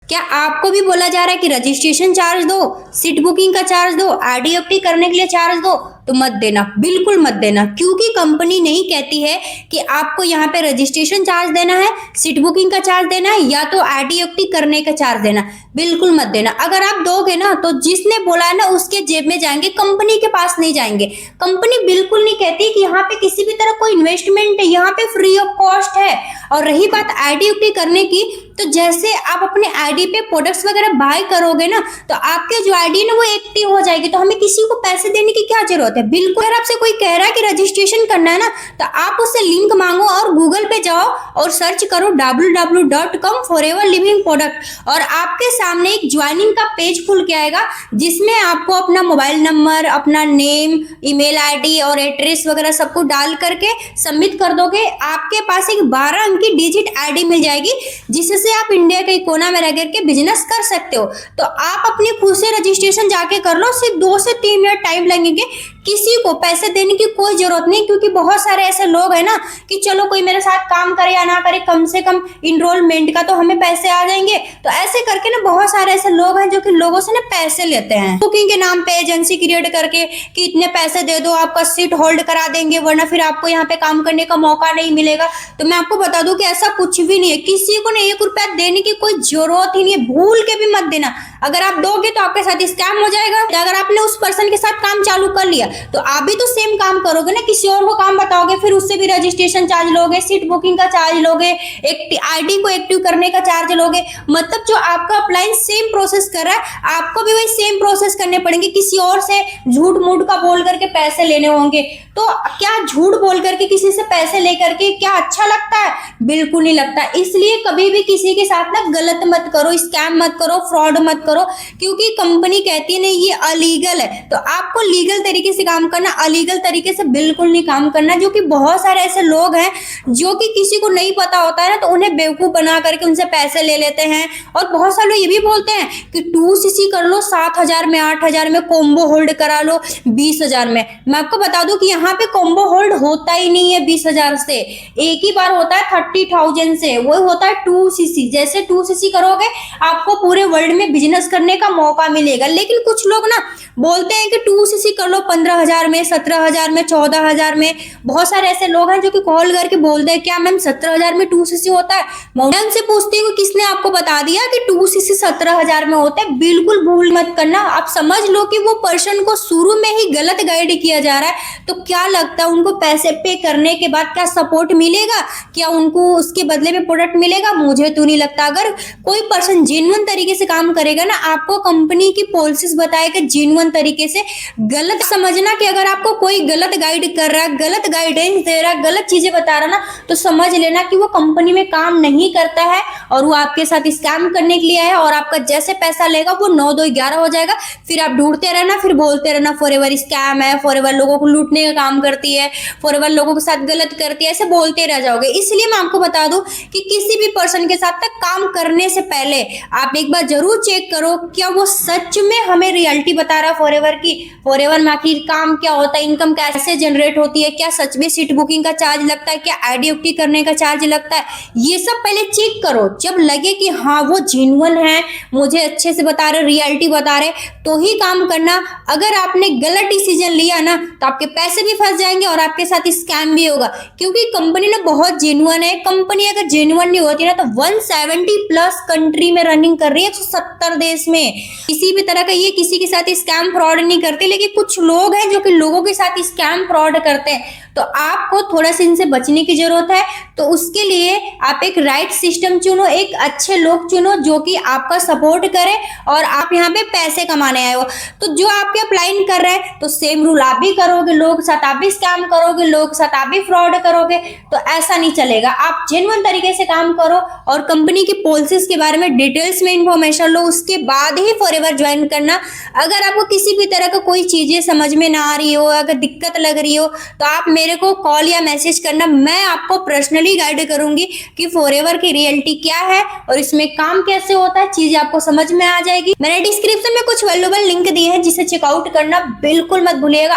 क्या आपको भी बोला जा रहा है कि रजिस्ट्रेशन चार्ज दो, सीट बुकिंग का चार्ज दो, आईडीएफटी करने के लिए चार्ज दो? तो मत देना, बिल्कुल मत देना, क्योंकि कंपनी नहीं कहती है कि आपको यहाँ पे रजिस्ट्रेशन चार्ज देना है, सीट बुकिंग का चार्ज देना है या तो आईडीएफटी करने का चार्ज देना। बिल्कुल मत देना। अगर आप दोगे ना तो जिसने बोला है ना उसके जेब में जाएंगे, कंपनी के पास नहीं जाएंगे। कंपनी बिल्कुल नहीं कहती कि यहाँ पे किसी भी तरह कोई इन्वेस्टमेंट है, यहाँ पे फ्री ऑफ कॉस्ट है। और रही बात आईडीएफटी करने की, तो जैसे आप अपने आईडी पे प्रोडक्ट्स वगैरह बाय करोगे ना तो आपके जो आईडी है ना वो एक्टिव हो जाएगी, तो हमें किसी को पैसे देने की क्या जरूरत है। बिल्कुल अगर आपसे कोई कह रहा है कि रजिस्ट्रेशन करना है ना तो आप उससे लिंक मांगो और गूगल पे जाओ और सर्च करो www.com फॉरएवर लिविंग प्रोडक्ट, और आपके सामने एक ज्वाइनिंग का पेज खुल के आएगा जिसमें आपको अपना मोबाइल नंबर, अपना नेम, ईमेल आईडी और एड्रेस वगैरह सबको डाल करके सबमिट कर दोगे। आपके पास एक 12 अंक की डिजिट आईडी मिल जाएगी जिससे आप इंडिया के कोना में रह करके बिजनेस कर सकते हो। तो आप अपनी खुद से रजिस्ट्रेशन जाके कर लो, सिर्फ 2 से 3 मिनट टाइम लगेंगे, किसी को पैसे देने की कोई जरूरत नहीं। क्योंकि बहुत सारे ऐसे लोग हैं ना कि चलो कोई मेरे साथ काम करे या ना करे, कम से कम इनरोलमेंट का तो हमें पैसे आ जाएंगे। तो ऐसे करके ना बहुत सारे ऐसे लोग हैं जो कि लोगों से ना पैसे लेते हैं बुकिंग के नाम पे, एजेंसी क्रिएट करके कि इतने पैसे दे दो आपका सीट होल्ड करा देंगे वरना फिर आपको यहाँ पे काम करने का मौका नहीं मिलेगा। तो मैं आपको बता दूं कि ऐसा कुछ भी नहीं है, किसी को ना 1 रुपया देने की कोई जरूरत ही नहीं है। भूल के भी मत देना। अगर आप दोगे तो आपके साथ स्कैम हो जाएगा। अगर आपने उस पर्सन के साथ काम चालू कर लिया तो आप भी तो सेम काम करोगे ना, किसी और को काम बताओगे, फिर उससे भी रजिस्ट्रेशन चार्ज लोगे, सीट बुकिंग का चार्ज लोगे, एक आईडी को एक्टिव करने का चार्ज लोगे। मतलब जो आपका अपलाइन सेम प्रोसेस कर रहा है आपको भी वही सेम प्रोसेस करने पड़ेंगे। किसी और से झूठ मूठ का बोल करके पैसे लेने होंगे। तो क्या झूठ बोल करके किसी से पैसे लेकर के क्या अच्छा लगता है? बिल्कुल नहीं लगता। इसलिए कभी भी किसी के साथ ना गलत मत करो, स्कैम मत करो, फ्रॉड मत करो, क्योंकि कंपनी कहती है नहीं ये अलीगल है। तो आपको लीगल तरीके से काम करना, अलीगल तरीके से बिल्कुल नहीं काम करना। जो कि बहुत सारे ऐसे लोग हैं जो कि किसी को नहीं पता होता है ना तो उन्हें बेवकूफ बना करके उनसे पैसे ले लेते हैं। और बहुत सारे लोग ये भी बोलते हैं कि 2cc कर लो 7,000 में, 8,000 में, कॉम्बो होल्ड करा लो 20,000 में। मैं आपको बता दूं कि यहाँ पे कॉम्बो होल्ड होता ही नहीं है 20,000 से, एक ही बार होता है 30,000 से, वो होता है 2cc। जैसे 2cc करोगे आपको पूरे वर्ल्ड में बिजनेस करने का मौका मिलेगा। लेकिन कुछ लोग ना बोलते हैं कि 2cc कर लो 15,000 में, 17,000 में, 14,000 में। बहुत सारे ऐसे लोग हैं जो कि कॉल करके बोलते हैं क्या मैम 17,000 में 2cc होता है? मैं उनसे पूछती हूँ किसने आपको बता दिया कि 2cc 17,000 में होता है? बिल्कुल भूल मत करना। आप समझ लो कि वो पर्सन को शुरू में ही गलत गाइड किया जा रहा है। तो क्या लगता है उनको पैसे पे करने के बाद क्या सपोर्ट मिलेगा? क्या उनको उसके बदले में प्रोडक्ट मिलेगा? मुझे तो नहीं लगता। अगर कोई पर्सन जेन्युइन तरीके से काम करेगा ना, आपको कंपनी की पॉलिसीज बताएगा जेन्युइन तरीके से। गलत समझना कि अगर आपको कोई गलत गाइड कर रहा है, गलत गाइडेंस दे रहा है, गलत चीजें बता रहा ना, तो समझ लेना कि वो कंपनी में काम नहीं करता है और वो आपके साथ स्कैम करने के लिए है। और आपका जैसे पैसा लेगा वो 9 2 11 हो जाएगा। फिर आप ढूंढते रहना, फिर बोलते रहना फॉरएवर स्कैम है, फॉरएवर लोगों को लूटने का काम करती है, फॉरएवर लोगों के साथ गलत करती है, ऐसे बोलते रह जाओगे। इसलिए मैं आपको बता दूं कि किसी भी पर्सन के साथ तक काम करने से पहले आप एक बार जरूर चेक करो क्या वो सच में हमें रियलिटी बता रहा है फॉरएवर की। फॉरएवर में आखिर काम क्या होता है, इनकम कैसे जनरेट होती है, क्या सच में सीट बुकिंग का चार्ज लगता है, क्या आईडीएफटी करने का चार्ज लगता है, ये सब पहले चेक करो। जब लगे कि हाँ वो जेन्युइन है, मुझे अच्छे से बता रहे, रियलिटी बता रहे, तो ही काम करना। अगर आपने गलत डिसीजन लिया ना तो आपके पैसे भी फंस जाएंगे और आपके साथ स्कैम भी होगा। क्योंकि कंपनी ना बहुत जेन्युइन है। कंपनी अगर जेन्युइन नहीं होती ना तो 170 प्लस कंट्री में रनिंग कर रही है, 170 देश में। किसी भी तरह का ये किसी के साथ स्कैम फ्रॉड नहीं करते, लेकिन कुछ लोग हैं जो कि लोगों के साथ स्कैम फ्रॉड करते हैं। तो आपको थोड़ा सा इनसे बचने की जरूरत है। तो उसके लिए आप एक राइट सिस्टम चुनो, एक अच्छे लोग चुनो जो कि आपका सपोर्ट करे और आप यहाँ पे पैसे कमाने आए हो। तो जो आपके अप्लाइन कर रहे हैं तो सेम रूल आप भी करोगे, लोगों के साथ आप भी स्कैम करोगे, लोगों के साथ आप भी फ्रॉड करोगे, तो ऐसा नहीं चलेगा। आप जेन्युइन तरीके से काम करो और कंपनी की पॉलिसीज के बारे में डिटेल्स में इंफॉर्मेशन लो, उसके बाद ही फॉरएवर ज्वाइन करना। अगर आपको किसी भी तरह का कोई चीजें समझ में ना आ रही हो, अगर दिक्कत लग रही हो तो आप मेरे को कॉल या मैसेज करना। मैं आपको पर्सनली गाइड करूंगी कि फॉरएवर की रियलिटी क्या है और इसमें काम कैसे होता है, चीजें आपको समझ में आ जाएगी। मैंने डिस्क्रिप्शन में कुछ वैल्यूएबल लिंक दिए हैं जिसे चेकआउट करना बिल्कुल मत भूलिएगा।